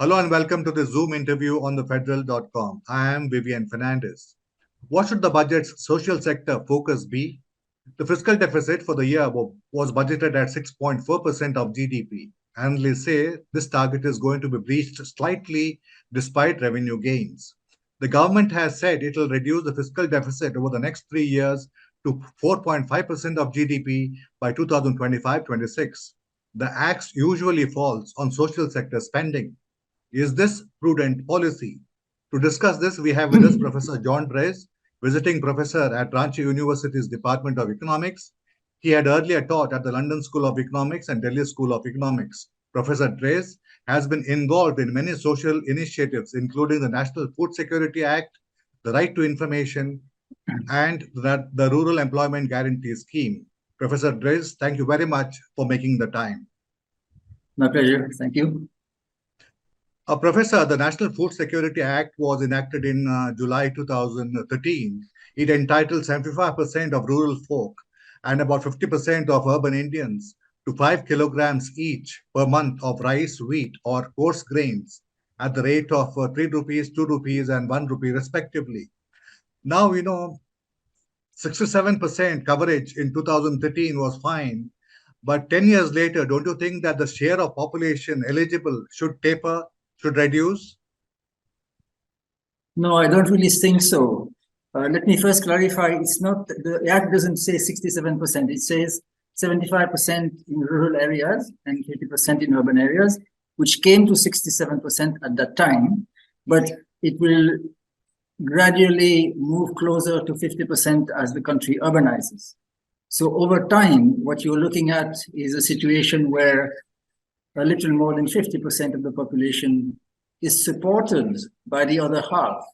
Hello and welcome to the Zoom interview on thefederal.com. I am Vivian Fernandez. What should the budget's social sector focus be? The fiscal deficit for the year was budgeted at 6.4% of GDP. Analysts say this target is going to be breached slightly despite revenue gains. The government has said it will reduce the fiscal deficit over the next 3 years to 4.5% of GDP by 2025-26. The axe usually falls on social sector spending. Is this prudent policy? To discuss this, we have with us Professor John Dreze, visiting professor at Ranchi University's Department of Economics. He had earlier taught at the London School of Economics and Delhi School of Economics. Professor Dreze has been involved in many social initiatives, including the National Food Security Act, the Right to Information, and the Rural Employment Guarantee Scheme. Professor Dreze, thank you very much for making the time. My pleasure. Thank you. Professor, the National Food Security Act was enacted in July 2013. It entitles 75% of rural folk and about 50% of urban Indians to 5 kilograms each per month of rice, wheat, or coarse grains at the rate of 3 rupees, 2 rupees, and 1 rupee, respectively. Now, 67% coverage in 2013 was fine. But 10 years later, don't you think that the share of population eligible should taper? Should reduce? No, I don't really think so. Let me first clarify. It's not, the Act doesn't say 67%. It says 75% in rural areas and 80% in urban areas, which came to 67% at that time, but it will gradually move closer to 50% as the country urbanizes. So over time, what you're looking at is a situation where a little more than 50% of the population is supported by the other half.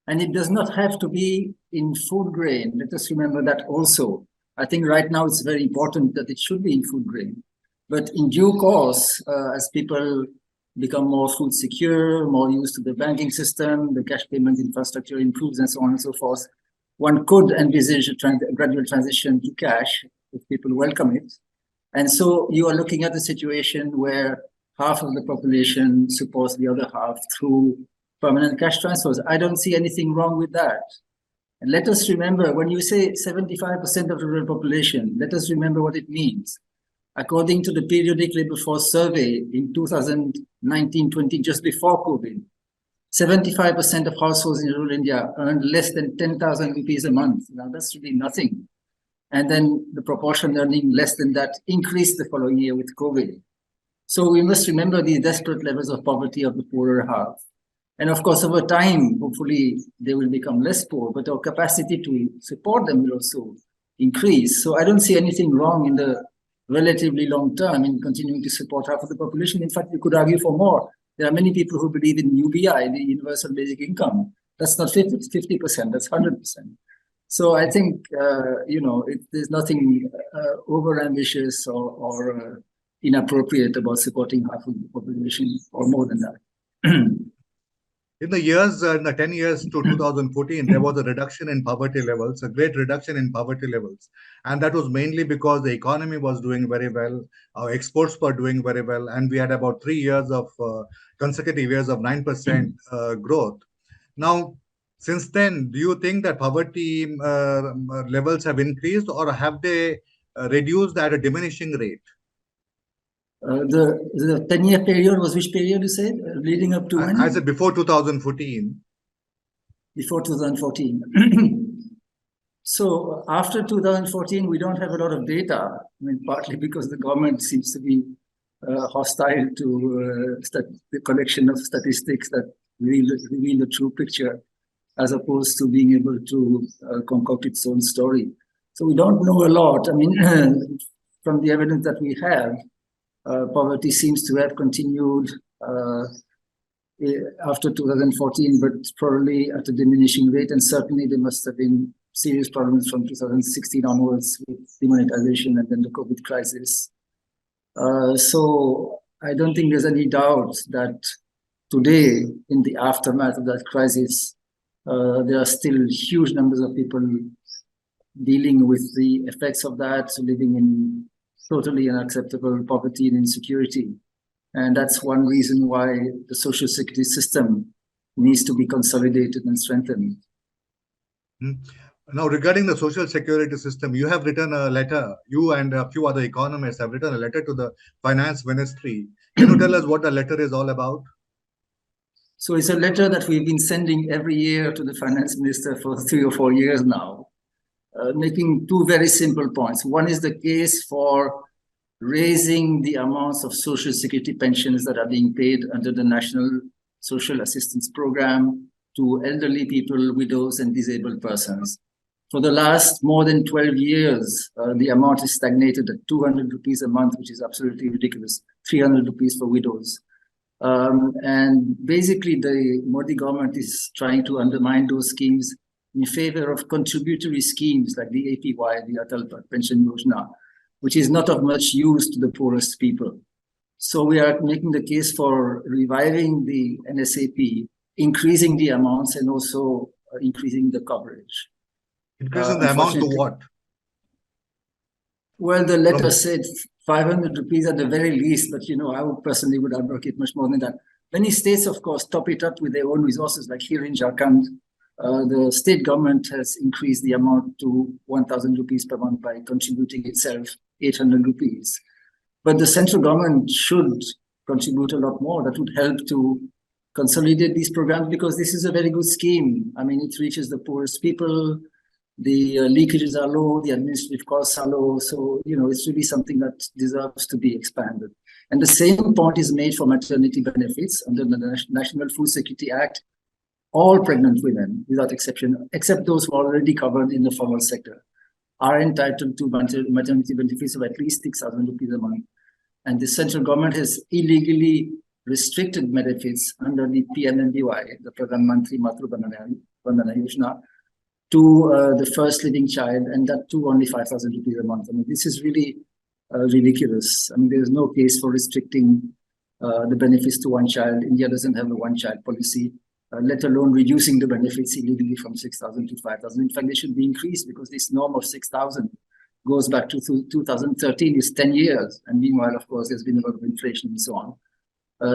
And it does not have to be in food grain. Let us remember that also. I think right now it's very important that it should be in food grain. But in due course, as people become more food secure, more used to the banking system, the cash payment infrastructure improves, and so on and so forth, one could envisage a gradual transition to cash if people welcome it. And so you are looking at a situation where half of the population supports the other half through permanent cash transfers. I don't see anything wrong with that. And let us remember, when you say 75% of the rural population, let us remember what it means. According to the periodic labor force survey in 2019-20, just before COVID, 75% of households in rural India earned less than 10,000 rupees a month. Now that's really nothing. And then the proportion earning less than that increased the following year with COVID. So we must remember these desperate levels of poverty of the poorer half. And of course, over time, hopefully they will become less poor, but our capacity to support them will also increase. So I don't see anything wrong in the relatively long term in continuing to support half of the population. In fact, we could argue for more. There are many people who believe in UBI, the universal basic income. That's not 50%, that's 100%. So I think, there's nothing over-ambitious or inappropriate about supporting half of the population or more than that. In the 10 years to 2014, there was a reduction in poverty levels, a great reduction in poverty levels. And that was mainly because the economy was doing very well, our exports were doing very well, and we had about 3 years of consecutive years of 9% growth. Now, since then, do you think that poverty levels have increased, or have they reduced at a diminishing rate? The 10-year period was which period you said? Leading up to when? I said before 2014. Before 2014. So after 2014, we don't have a lot of data. I mean, partly because the government seems to be hostile to the collection of statistics that reveal the true picture, as opposed to being able to concoct its own story. So we don't know a lot. I mean, from the evidence that we have, poverty seems to have continued after 2014, but probably at a diminishing rate. And certainly there must have been serious problems from 2016 onwards with demonetization and then the COVID crisis. So I don't think there's any doubt that today, in the aftermath of that crisis, there are still huge numbers of people dealing with the effects of that, living in totally unacceptable poverty and insecurity. And that's one reason why the social security system needs to be consolidated and strengthened. Now, regarding the social security system, you have written a letter, you and a few other economists have written a letter to the finance ministry. Can you tell us what the letter is all about? So it's a letter that we've been sending every year to the finance minister for 3 or 4 years now, making two very simple points. One is the case for raising the amounts of social security pensions that are being paid under the National Social Assistance Program to elderly people, widows, and disabled persons. For the last more than 12 years, the amount is stagnated at 200 rupees a month, which is absolutely ridiculous, 300 rupees for widows. And basically, the Modi government is trying to undermine those schemes in favor of contributory schemes like the APY, the Atal Pension Yojana, which is not of much use to the poorest people. So we are making the case for reviving the NSAP, increasing the amounts, and also increasing the coverage. Increasing the amount to what? Well, the letter said 500 rupees at the very least, but I would personally advocate much more than that. Many states, of course, top it up with their own resources, like here in Jharkhand. The state government has increased the amount to 1,000 rupees per month by contributing itself 800 rupees. But the central government should contribute a lot more. That would help to consolidate these programs, because this is a very good scheme. I mean, it reaches the poorest people. The leakages are low, the administrative costs are low. So, it's really something that deserves to be expanded. And the same point is made for maternity benefits under the National Food Security Act. All pregnant women, without exception, except those who are already covered in the formal sector, are entitled to maternity benefits of at least 6,000 rupees a month. And the central government has illegally restricted benefits under the PMNBY, the Pradhan Mantri Matru Bandhana Yojana, to the first living child, and that too only 5,000 rupees a month. I mean, this is really ridiculous. I mean, there is no case for restricting the benefits to one child. India doesn't have a one-child policy, let alone reducing the benefits illegally from 6,000 to 5,000. In fact, they should be increased, because this norm of 6,000 goes back to 2013, is 10 years. And meanwhile, of course, there's been a lot of inflation and so on.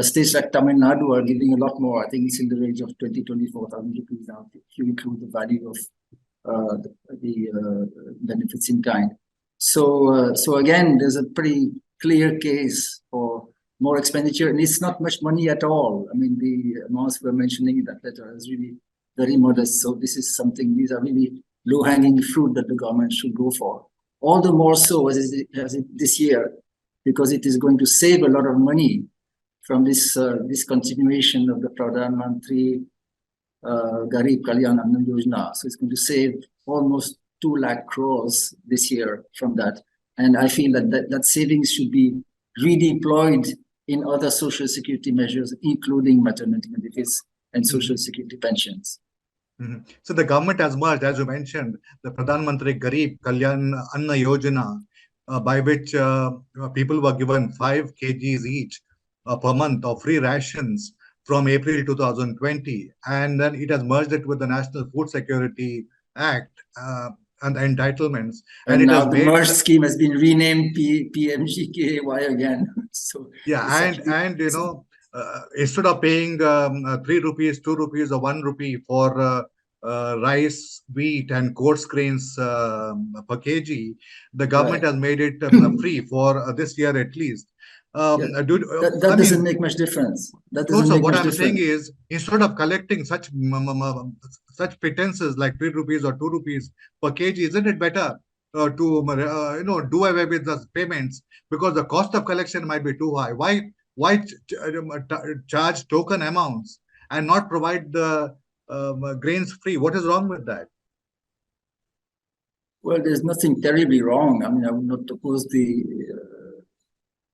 States like Tamil Nadu are giving a lot more. I think it's in the range of 24,000 rupees now, if you include the value of the benefits in kind. So again, there's a pretty clear case for more expenditure, and it's not much money at all. I mean, the amounts we're mentioning in that letter is really very modest. So this is something, these are really low-hanging fruit that the government should go for. All the more so as this year, because it is going to save a lot of money from this discontinuation of the Pradhan Mantri Garib Kalyan Anna Yojana. So it's going to save almost 2 lakh crores this year from that. And I feel that savings should be redeployed in other social security measures, including maternity benefits and social security pensions. So the government has merged, as you mentioned, the Pradhan Mantri Garib Kalyan Anna Yojana, by which people were given 5 kgs each per month of free rations from April 2020. And then it has merged it with the National Food Security Act and the entitlements. And now the merged scheme has been renamed PMGKY again. So yeah, and instead of paying 3 rupees, 2 rupees, or 1 rupee for rice, wheat, and coarse grains per kg, the government has made it free for this year at least. That doesn't make much difference. What I'm saying is, instead of collecting such pretenses like 3 rupees or 2 rupees per kg, isn't it better to do away with the payments, because the cost of collection might be too high? Why charge token amounts and not provide the grains free? What is wrong with that? Well, there's nothing terribly wrong. I mean, I would not oppose the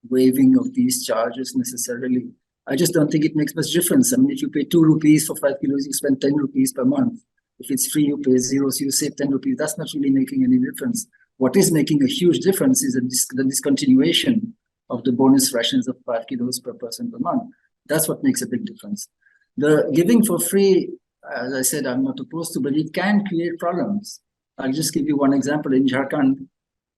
waiving of these charges necessarily. I just don't think it makes much difference. I mean, if you pay 2 rupees for 5 kilos, you spend 10 rupees per month. If it's free, you pay 0, so you save 10 rupees. That's not really making any difference. What is making a huge difference is the discontinuation of the bonus rations of 5 kilos per person per month. That's what makes a big difference. The giving for free, as I said, I'm not opposed to, but it can create problems. I'll just give you one example. In Jharkhand,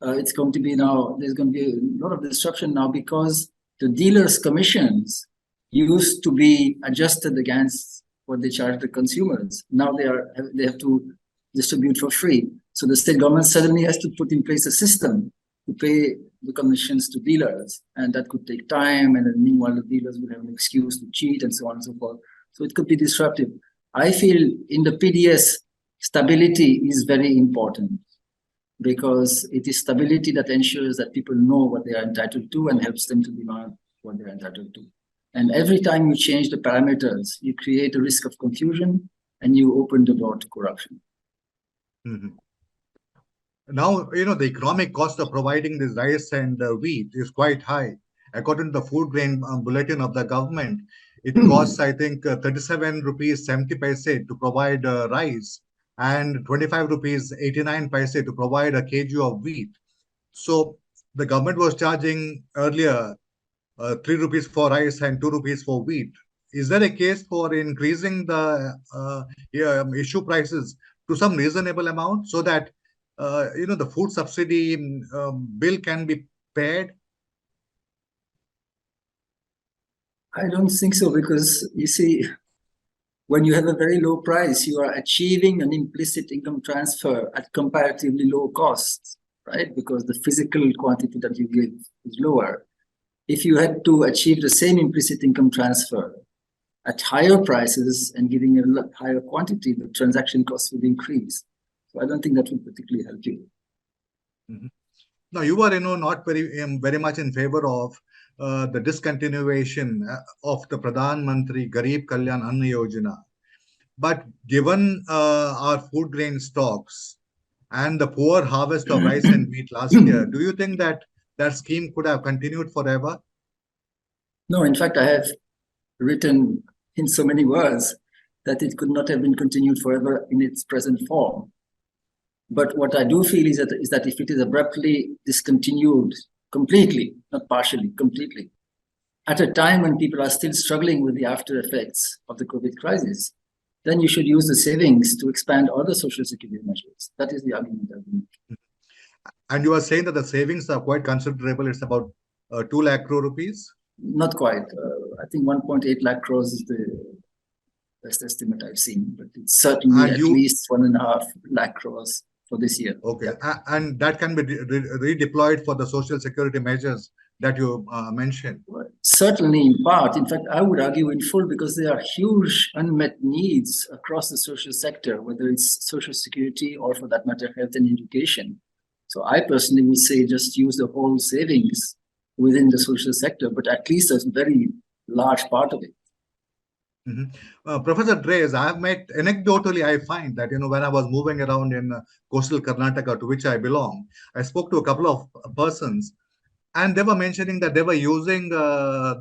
it's going to be now, there's going to be a lot of disruption now, because the dealers' commissions used to be adjusted against what they charge the consumers. Now they have to distribute for free. So the state government suddenly has to put in place a system to pay the commissions to dealers, and that could take time. And then meanwhile, the dealers would have an excuse to cheat and so on and so forth. So it could be disruptive. I feel in the PDS, stability is very important, because it is stability that ensures that people know what they are entitled to and helps them to demand what they're entitled to. And every time you change the parameters, you create a risk of confusion and you open the door to corruption. Mm-hmm. Now, the economic cost of providing this rice and wheat is quite high. According to the food grain bulletin of the government, it costs, I think, 37 rupees 70 paise to provide rice and 25 rupees 89 paise to provide a kg of wheat. So the government was charging earlier 3 rupees for rice and 2 rupees for wheat. Is there a case for increasing the issue prices to some reasonable amount so that the food subsidy bill can be paid? I don't think so, because you see, when you have a very low price, you are achieving an implicit income transfer at comparatively low costs, right? Because the physical quantity that you give is lower. If you had to achieve the same implicit income transfer at higher prices and giving a higher quantity, the transaction costs would increase. So I don't think that would particularly help you. Mm-hmm. Now, you are, not very much in favor of the discontinuation of the Pradhan Mantri Garib Kalyan Anna Yojana. But given our food grain stocks and the poor harvest of rice and wheat last year, do you think that that scheme could have continued forever? No, in fact, I have written in so many words that it could not have been continued forever in its present form. But what I do feel is that if it is abruptly discontinued completely, not partially, completely, at a time when people are still struggling with the after effects of the COVID crisis, then you should use the savings to expand other social security measures. That is the argument I've been making. And you are saying that the savings are quite considerable. It's about 2 lakh crore rupees? Not quite. I think 1.8 lakh crores is the best estimate I've seen, but it's certainly at least 1.5 lakh crores for this year. Okay, yeah. And that can be redeployed for the social security measures that you mentioned. Certainly, in part. In fact, I would argue in full, because there are huge unmet needs across the social sector, whether it's social security or, for that matter, health and education. So I personally would say just use the whole savings within the social sector, but at least a very large part of it. Mm-hmm. Professor Dreze, I have met, anecdotally, I find that, when I was moving around in coastal Karnataka, to which I belong, I spoke to a couple of persons, and they were mentioning that they were using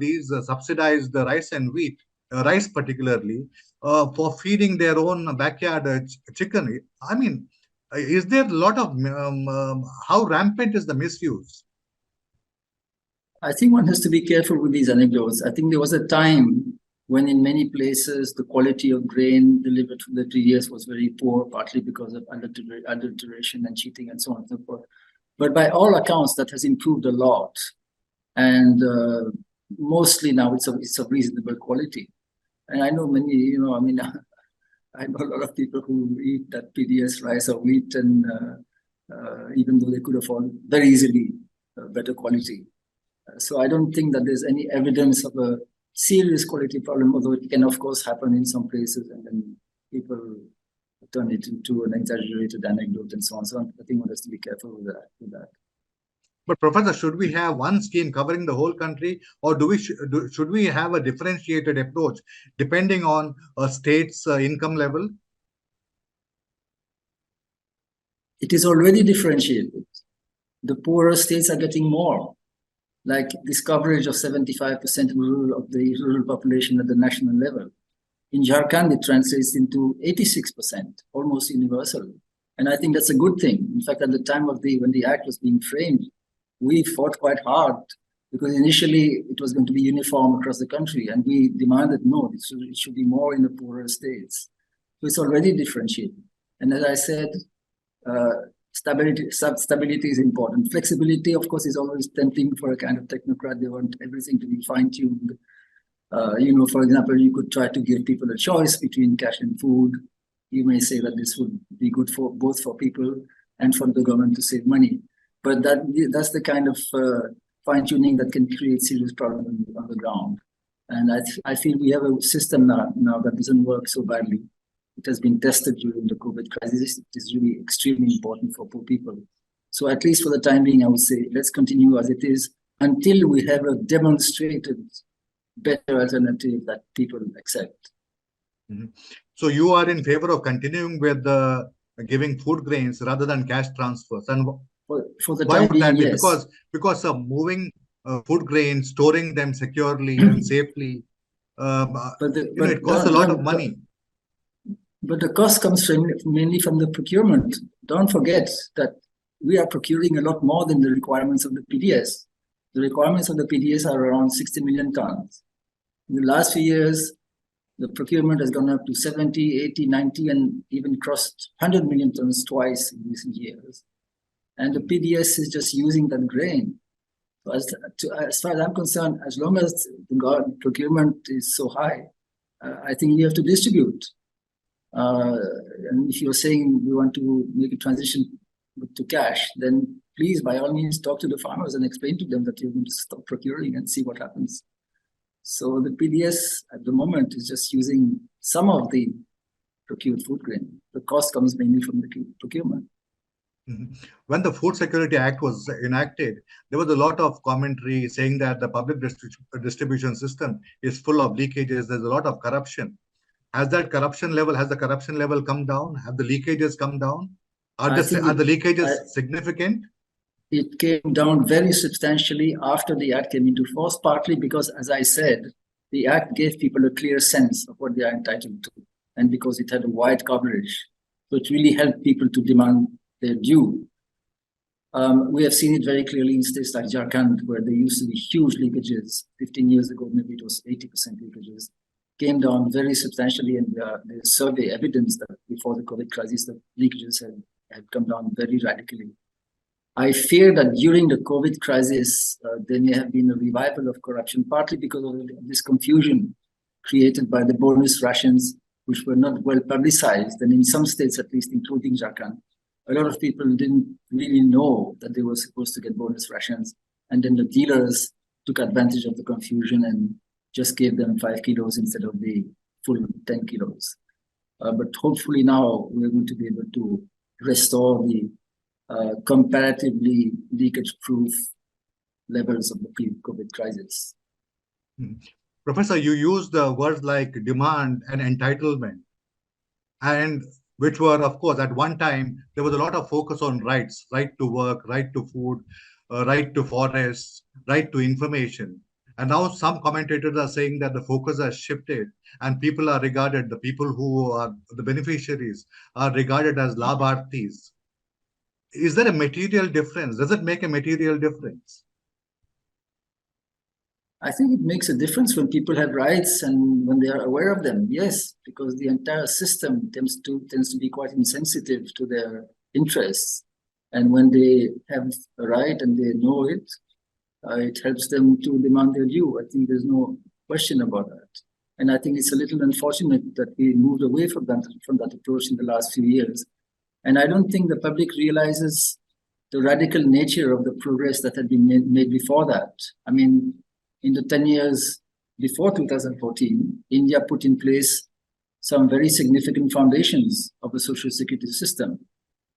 these subsidized rice and wheat, rice particularly, for feeding their own backyard chicken. I mean, is there a lot of, how rampant is the misuse? I think one has to be careful with these anecdotes. I think there was a time when in many places the quality of grain delivered from the TDS was very poor, partly because of adulteration and cheating and so on and so forth. But by all accounts, that has improved a lot. And mostly now it's of reasonable quality. And I know many, I know a lot of people who eat that PDS rice or wheat, and even though they could afford very easily better quality. So I don't think that there's any evidence of a serious quality problem, although it can, of course, happen in some places, and then people turn it into an exaggerated anecdote and so on. So I think one has to be careful with that. But Professor, should we have one scheme covering the whole country, or should we have a differentiated approach depending on a state's income level? It is already differentiated. The poorer states are getting more. Like this coverage of 75% of the rural population at the national level. In Jharkhand, it translates into 86%, almost universal. And I think that's a good thing. In fact, at the time when the act was being framed, we fought quite hard, because initially it was going to be uniform across the country. And we demanded, no, it should be more in the poorer states. So it's already differentiated. And as I said, stability is important. Flexibility, of course, is always tempting for a kind of technocrat. They want everything to be fine-tuned. For example, you could try to give people a choice between cash and food. You may say that this would be good for both for people and for the government to save money. But that's the kind of fine-tuning that can create serious problems on the ground. And I feel we have a system now that doesn't work so badly. It has been tested during the COVID crisis. It is really extremely important for poor people. So at least for the time being, I would say, let's continue as it is until we have a demonstrated better alternative that people accept. Mm-hmm. So you are in favor of continuing with the giving food grains rather than cash transfers. And for the why time would that being, be? yes. Because moving food grains, storing them securely and safely, it costs a lot of money. But the cost comes mainly from the procurement. Don't forget that we are procuring a lot more than the requirements of the PDS. The requirements of the PDS are around 60 million tons. In the last few years, the procurement has gone up to 70, 80, 90, and even crossed 100 million tons twice in recent years. And the PDS is just using that grain. So as far as I'm concerned, as long as the procurement is so high, I think you have to distribute. And if you're saying we want to make a transition to cash, then please, by all means, talk to the farmers and explain to them that you're going to stop procuring and see what happens. So the PDS at the moment is just using some of the procured food grain. The cost comes mainly from the procurement. Mm-hmm. When the Food Security Act was enacted, there was a lot of commentary saying that the public distribution system is full of leakages. There's a lot of corruption. Has the corruption level come down? Have the leakages come down? Are the leakages significant? It came down very substantially after the Act came into force, partly because, as I said, the Act gave people a clear sense of what they are entitled to, and because it had a wide coverage. So it really helped people to demand their due. We have seen it very clearly in states like Jharkhand, where there used to be huge leakages. 15 years ago, maybe it was 80% leakages. Came down very substantially, and there's survey evidence that before the COVID crisis, the leakages had come down very radically. I fear that during the COVID crisis, there may have been a revival of corruption, partly because of this confusion created by the bonus rations, which were not well publicized. And in some states, at least, including Jharkhand, a lot of people didn't really know that they were supposed to get bonus rations. And then the dealers took advantage of the confusion and just gave them 5 kilos instead of the full 10 kilos. But hopefully now we're going to be able to restore the comparatively leakage-proof levels of the pre-COVID crisis. Professor, you used the words like demand and entitlement, and which were, of course, at one time, there was a lot of focus on rights, right to work, right to food, right to forests, right to information. And now some commentators are saying that the focus has shifted and the people who are the beneficiaries are regarded as labharthis. Is there a material difference? Does it make a material difference? I think it makes a difference when people have rights and when they are aware of them, yes, because the entire system tends to be quite insensitive to their interests. And when they have a right and they know it, it helps them to demand their due. I think there's no question about that. And I think it's a little unfortunate that we moved away from that approach in the last few years. And I don't think the public realizes the radical nature of the progress that had been made before that. I mean, in the 10 years before 2014, India put in place some very significant foundations of the social security system.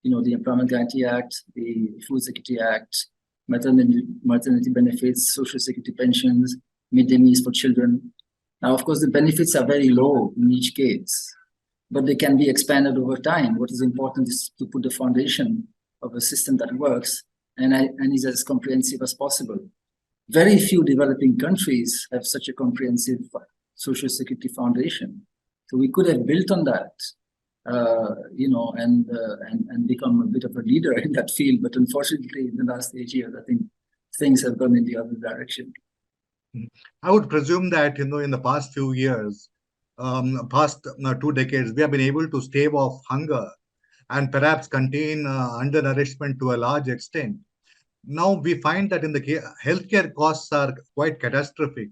You know, the Employment Guarantee Act, the Food Security Act, maternity benefits, social security pensions, midday meals for children. Now, of course, the benefits are very low in each case, but they can be expanded over time. What is important is to put the foundation of a system that works and is as comprehensive as possible. Very few developing countries have such a comprehensive social security foundation. So we could have built on that, and become a bit of a leader in that field. But unfortunately, in the last 8 years, I think things have gone in the other direction. I would presume that, in the past few years, past 2 decades, we have been able to stave off hunger. and perhaps contain undernourishment to a large extent. Now we find that in the healthcare costs are quite catastrophic,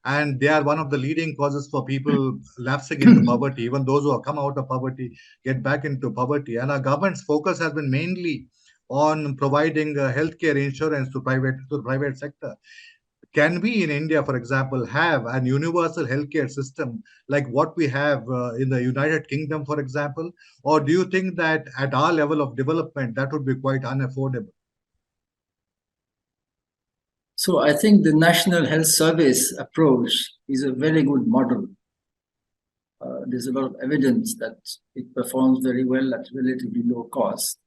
and they are one of the leading causes for people lapsing into poverty. Even those who have come out of poverty get back into poverty. And our government's focus has been mainly on providing healthcare insurance to the private sector. Can we in India, for example, have an universal healthcare system like what we have in the United Kingdom, for example? Or do you think that at our level of development, that would be quite unaffordable? So I think the National Health Service approach is a very good model. There's a lot of evidence that it performs very well at relatively low cost.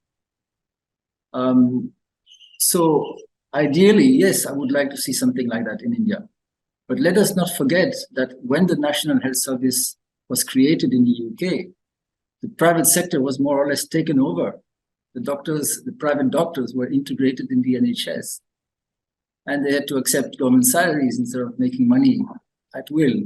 So ideally, yes, I would like to see something like that in India. But let us not forget that when the National Health Service was created in the UK, the private sector was more or less taken over. The private doctors were integrated in the NHS, and they had to accept government salaries instead of making money at will.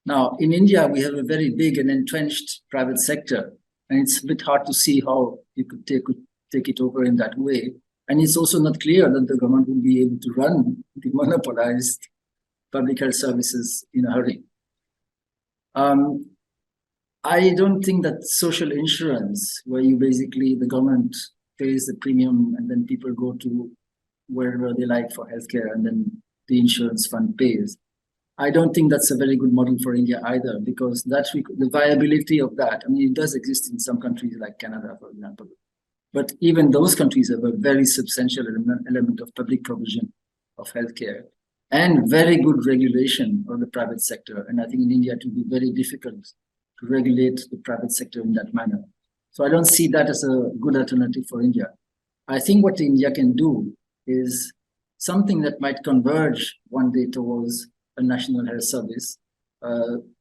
Now, in India, we have a very big and entrenched private sector, and it's a bit hard to see how you could take it over in that way. And it's also not clear that the government will be able to run the monopolized public health services in a hurry. I don't think that social insurance, where you basically, the government pays the premium and then people go to wherever they like for healthcare and then the insurance fund pays. I don't think that's a very good model for India either, because that's the viability of that. I mean, it does exist in some countries like Canada, for example. But even those countries have a very substantial element of public provision of healthcare and very good regulation of the private sector. And I think in India it will be very difficult to regulate the private sector in that manner. So I don't see that as a good alternative for India. I think what India can do is something that might converge one day towards a national health service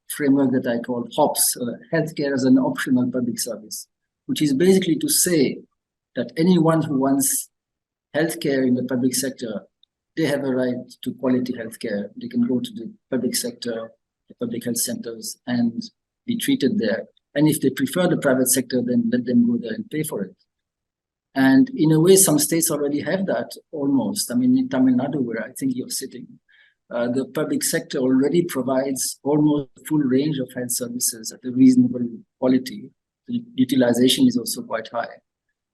framework that I call HOPS, healthcare as an optional public service, which is basically to say that anyone who wants healthcare in the public sector, they have a right to quality healthcare. They can go to the public sector, the public health centers, and be treated there. And if they prefer the private sector, then let them go there and pay for it. And in a way, some states already have that almost. I mean, in Tamil Nadu, where I think you're sitting, the public sector already provides almost a full range of health services at a reasonable quality. The utilization is also quite high.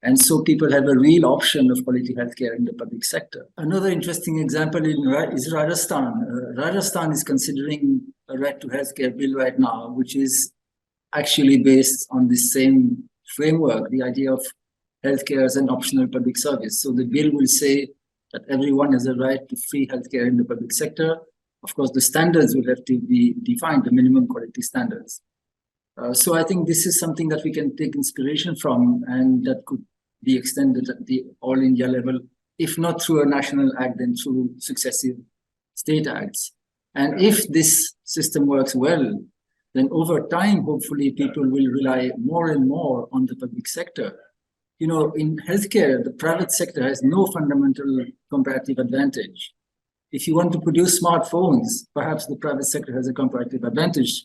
And so people have a real option of quality healthcare in the public sector. Another interesting example is Rajasthan. Rajasthan is considering a right to healthcare bill right now, which is actually based on the same framework, the idea of healthcare as an optional public service. So the bill will say that everyone has a right to free healthcare in the public sector. Of course, the standards will have to be defined, the minimum quality standards. So I think this is something that we can take inspiration from, and that could be extended at the all India level, if not through a national act, then through successive state acts. And if this system works well, then over time, hopefully people will rely more and more on the public sector. You know, in healthcare, the private sector has no fundamental comparative advantage. If you want to produce smartphones, perhaps the private sector has a comparative advantage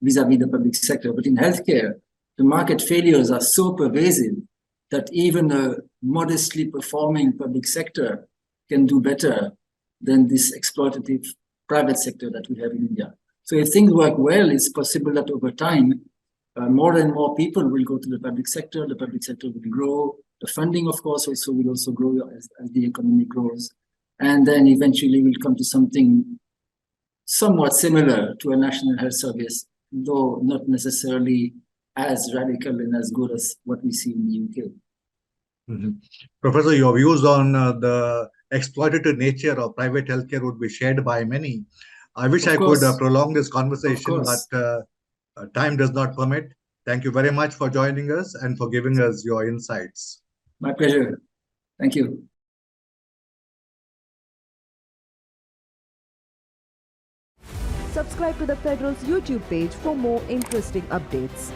vis-a-vis the public sector. But in healthcare, the market failures are so pervasive that even a modestly performing public sector can do better than this exploitative private sector that we have in India. So if things work well, it's possible that over time, more and more people will go to the public sector will grow. The funding, of course, will also grow as the economy grows. And then eventually we'll come to something somewhat similar to a national health service, though not necessarily as radical and as good as what we see in the UK. Mm-hmm. Professor, your views on the exploitative nature of private healthcare would be shared by many. I wish I could prolong this conversation, but time does not permit. Thank you very much for joining us and for giving us your insights. My pleasure. Thank you. Subscribe to the Federal's YouTube page for more interesting updates.